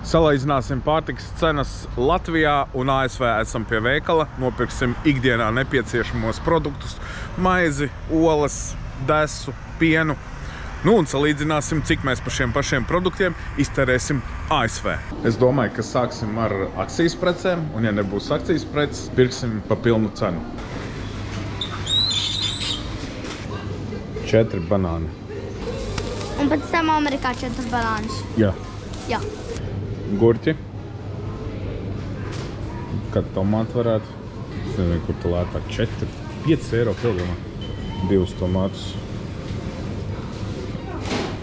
Salīdzināsim pārtikas cenas Latvijā un ASV. Esam pie veikala, nopirksim ikdienā nepieciešamos produktus, maizi, olas, desu, pienu. Nu, un salīdzināsim, cik mēs par šiem pašiem produktiem izterēsim ASV. Es domāju, ka sāksim ar akcijas precēm, un ja nebūs akcijas preces, pirksim pa pilnu cenu. 4 banāni. Un pēc tam Amerikā 4 banānus. Jā. Jā. Gurķi. Kad tomāti varētu. Es nezinu, kur tu lētāk. 5 eiro kilogramā. 2 tomātus.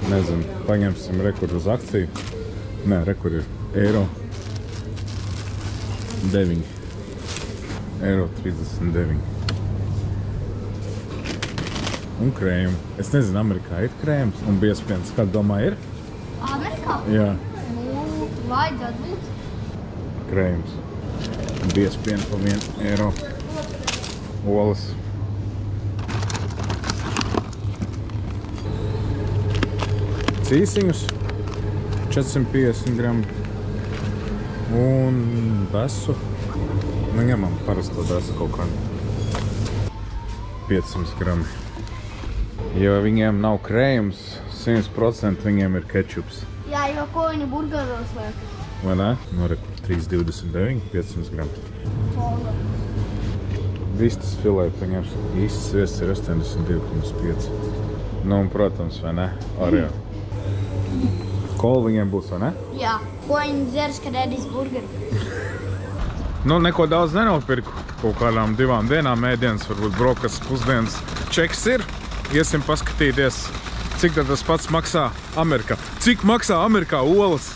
Nezinu, paņemsim rekur uz akciju. Nē, rekur ir eiro. 9. Eiro 39. Un krējumu. Es nezinu, Amerikā ir krējums un biespiens. Kāda domā ir? Amerikā? Jā. Nu, vajadzētu būt. Krējums. Biespienu pa 1 eiro. Olas. Cīsiņus. 450 gramu. Un desu. Nu, ņemam parasto desu kaut kādu. 500 gramu. Jo viņiem nav krējums, 100% viņiem ir kečups. Jā, jo ko viņi burgeros liek. Vai ne? Norekur 3,29, 500 gramu. Vistas filē paņems. Īstas viests ir 82,5. Nu, un, protams, vai ne? Oreo. Kola viņiem būs, vai ne? Jā, ko viņi dzers, kad ēdīs burgeri. Nu, neko daudz nenopirku. Kaut kādām 2 dienām ēdienas, varbūt brokas pusdienas čeks ir. Iesim paskatīties, cik tad tas pats maksā Amerikā. Cik maksā Amerikā olas?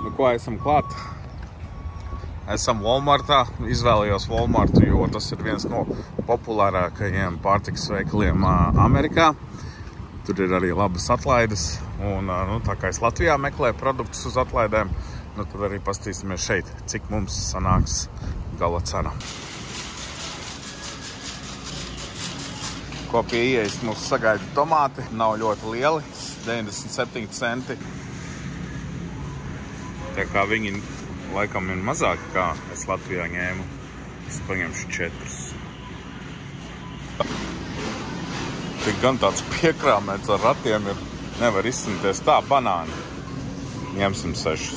Nu, ko esam klāt? Esam Walmartā. Izvēlējos Walmartu, jo tas ir viens no populārākajiem pārtikas veikaliem Amerikā. Tur ir arī labas atlaides. Un, nu, tā kā es Latvijā meklēju produktus uz atlaidēm, nu, tad arī pastīsimies šeit, cik mums sanāks gala cena. Ko pie ieejas mūs sagaida tomāti. Nav ļoti lieli, 97 centi. Tā kā viņi laikam ir mazāki, kā es Latvijā ņēmu. Es paņemšu 4. Tik gan tāds piekrāmēts ar ratiem ir. Nevar izsimties tā, banāni. Ņemsim 6.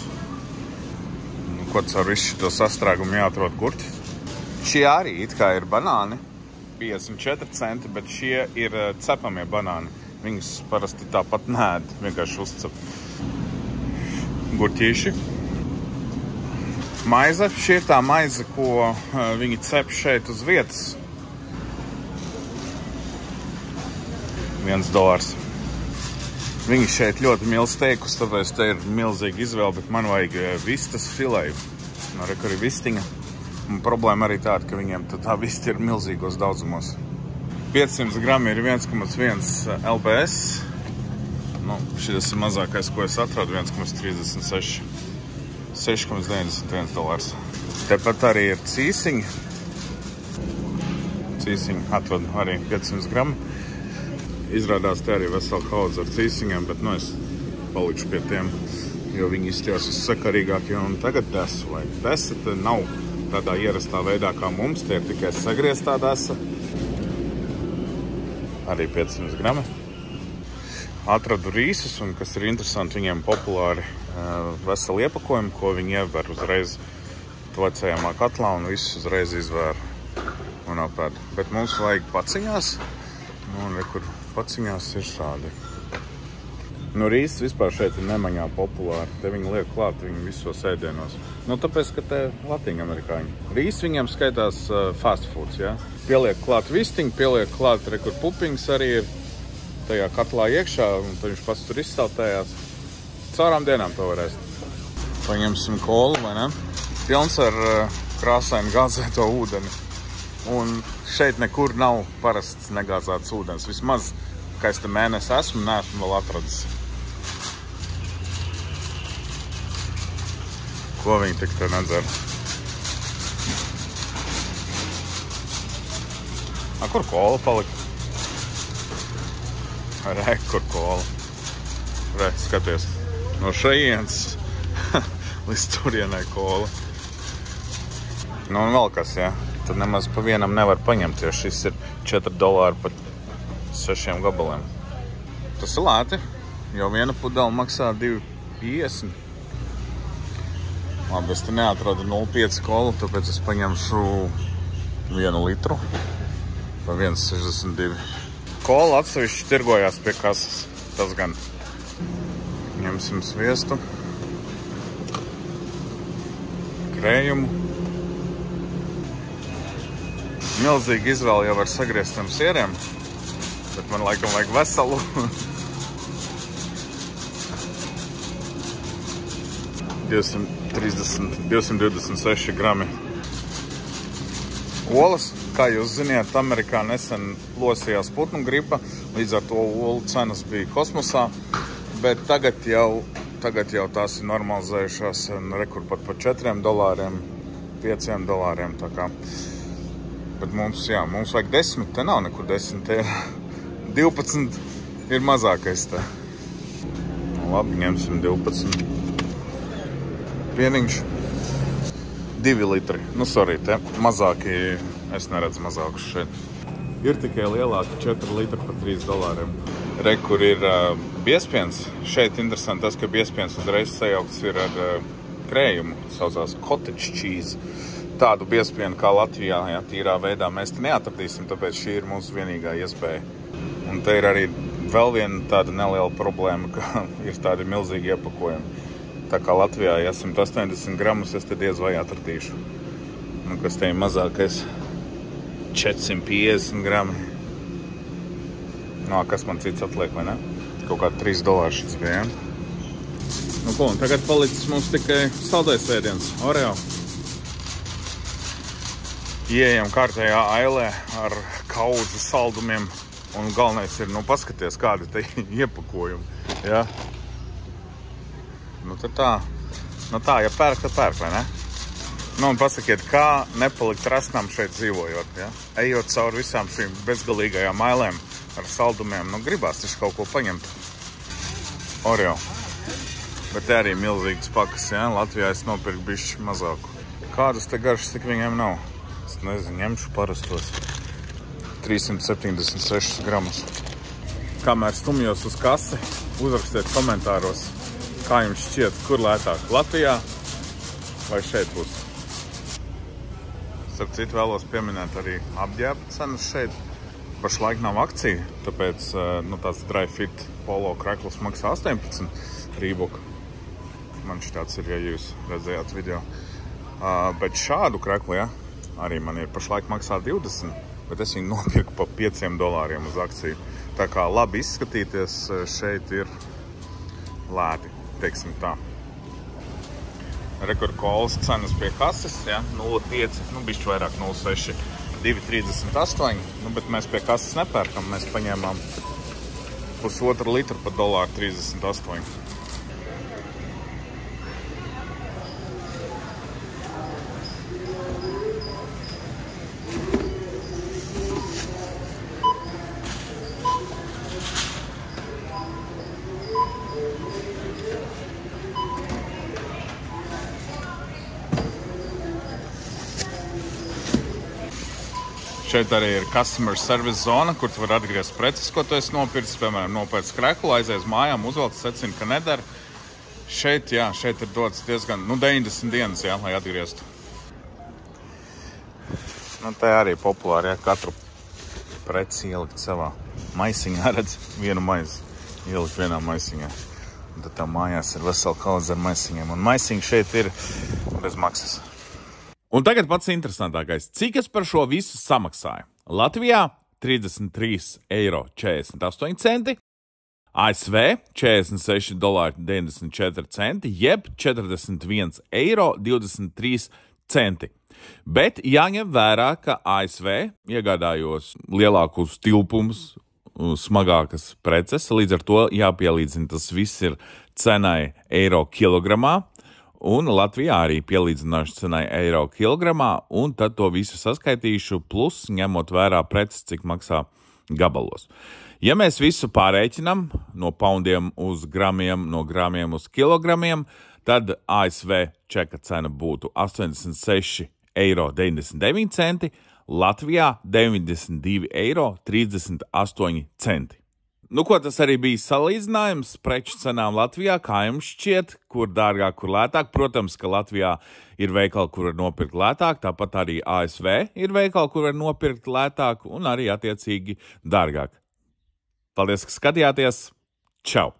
Nu, ko caur visu šito sastrēgumu jāatrod gurķi. Šie arī it kā ir banāni. 54 centi, bet šie ir cepamie banāni. Viņus parasti tāpat nēd, vienkārši uzcep. Gurķīši. Maize. Šī ir tā maize, ko viņi cep šeit uz vietas. $1. Viņi šeit ļoti mīl steikus, tāpēc te ir milzīga izvēle, bet man vajag vistas filēju. No re, kur ir vistiņa. Un problēma arī tāda, ka viņiem tā vista ir milzīgos daudzumos. 500 grami ir 1,1 LBS. Nu, šis ir mazākais, ko es atradu, 1,36. $6,91. Tepat arī ir cīsiņi. Cīsiņi atradu arī 500 grami. Izrādās te arī vesela kaudze ar cīsiņiem, bet nu es palikšu pie tiem, jo viņi izstījās sakarīgākie. Un tagad desu vajag. Desa te nav tādā ierastā veidā kā mums, tie ir tikai sagrieztā desa. Arī 500 grami. Atradu rīsus, un kas ir interesanti, viņiem populāri veseli iepakojumi, ko viņi iever uzreiz vecajamā katlā un visus uzreiz izvēr un apēd. Bet mums vajag paciņās, un kur paciņās ir šādi. Nu, rīsis vispār šeit ir Nemaņā populāri. Te viņi liek klāt viņu visos ēdienos. Nu, tāpēc, ka te Latīņa amerikāņi. Rīsis viņiem skaitās fast foods, jā. Pieliek klāt vistiņu, pieliek klāt rekur pupiņas arī ir tajā katlā iekšā, un tad viņš pats tur izsaltējās. Caurām dienām to var ēst. Paņemsim kolu, vai ne? Pilns ar krāsainu gāzēto ūdeni. Un šeit nekur nav parasts negāzēts ūdens. Vismaz, kā es te mēnesi esmu, neesmu vēl atradis. Ko viņi tik te nedzer? A, kur kola palika? Re, kur kola? Re, skaties, no šejienes līdz turienai kola. Nu, un vēl kas, jā. Tad nemaz pa vienam nevar paņemt, jo šis ir $4 pa 6 gabaliem. Tas ir lēti, jo viena pudela maksā $2,50. Labi, es te neatradu 0,5 kolu, tāpēc es paņemšu 1 litru pa 1,62. Kola atsevišķi tirgojās pie kasas, tas gan. Ņemsim sviestu, krējumu. Milzīgi izvēle jau ar sagrieztiem sieriem, bet man laikam vajag veselu. 226 grami. Olas, kā jūs ziniet, Amerikā nesen losījās putnu gripa, līdz ar to olu cenas bija kosmosā, bet tagad jau tās ir normalizējušās rekur pat pa $4, $5, tā kā. Bet mums vajag 10, te nav nekur 10, te ir 12 ir mazākais te. Labi, ņemsim 12. Pieniņš 2 litri. Nu, sorry, te mazāki, es neredzu mazākus šeit. Ir tikai lielāki 4 litri par $3. Re, kur ir biespiens. Šeit interesanti tas, ka biespiens uzreiz sajaukts ir ar krējumu, saucās cottage cheese. Tādu biespienu kā Latvijā, ja, tīrā veidā mēs te neatradīsim, tāpēc šī ir mūsu vienīgā iespēja. Un te ir arī vēl viena tāda neliela problēma, ka ir tādi milzīgi iepakojumi. Tā kā Latvijā, ja 180 gramus, es te diez vai atradīšu. Nu, kas te ir mazākais 450 grami. Kas man cits atliek, vai ne? Kaut kā $3 šis bija, ja? Nu, ko, un tagad palicis mums tikai saldais ēdiens, Oreo. Ieejam kārtējā ailē ar kaudzi saldumiem, un galvenais ir, paskaties, kādi te iepakojumi, ja? Nu, tad tā, ja pērk, tad pērk, vai ne? Nu, un pasakiet, kā nepalikt rasnām šeit dzīvojot, ja? Ejot cauri visām šīm bezgalīgajām ailēm ar saldumiem, gribās taču kaut ko paņemt. Oreo. Bet te arī milzīgas pakas, ja? Latvijā es nopirku bišķi mazāku. Kādas te garšas tik viņiem nav? Es nezinu, ņemšu parastos 376 gramus. Kamēr stumjos uz kasi, uzrakstiet komentāros, kā jums šķiet, kur lētāk, Latvijā vai šeit būs. Starp citu vēlos pieminēt arī apģērba cenas šeit. Pašlaik nav akcija, tāpēc tāds dry fit polo krekls maksā 18 Reebok. Man šitāds ir, ja jūs redzējāt video. Bet šādu kreklu, ja, arī man ir pašlaik maksā 20, bet es viņu nopirku pa $5 uz akciju. Tā kā labi izskatīties šeit ir lēti, teiksim tā. Rekord kolas cenas pie kases, ja, 0,5, bišķi vairāk 0,6, 2,38, bet mēs pie kases nepērkam, mēs paņēmām 1,5 litru pa $1,38. Šeit arī ir customer service zona, kur tu var atgriezt preces, ko tu esi nopircis. Piemēram, nopērts kreklu, aizies mājām, uzvelc, secina, ka nedara. Šeit ir dots diezgan, 90 dienas, jā, lai atgrieztu. Te arī populāri, ja, katru preci ielikt savā maisiņā, redz, vienu maizi ielikt vienā maisiņā. Un tad tā mājās ir vesela kaudze ar maisiņiem. Un maisiņi šeit ir bez maksas. Un tagad pats interesantākais. Cik es par šo visu samaksāju? Latvijā $36,48, ASV $46,94, jeb $41,23. Bet jāņem vērā, ka ASV iegādājos lielākus tilpumus, smagākas preces, līdz ar to jāpielīdzina tas viss ir cenai eiro kilogramā. Un Latvijā arī pielīdzināšu cenai eiro kilogramā, un tad to visu saskaitīšu, plus ņemot vērā preces, cik maksā gabalos. Ja mēs visu pārēķinam no paundiem uz gramiem, no gramiem uz kilogramiem, tad ASV čeka cena būtu 86,99 eiro, Latvijā 92,38 eiro. Nu, ko tas arī bija salīdzinājums preču cenām Latvijā, kā jums šķiet, kur dārgāk, kur lētāk? Protams, ka Latvijā ir veikali, kur var nopirkt lētāk, tāpat arī ASV ir veikali, kur var nopirkt lētāk un arī attiecīgi dārgāk. Paldies, ka skatījāties! Čau!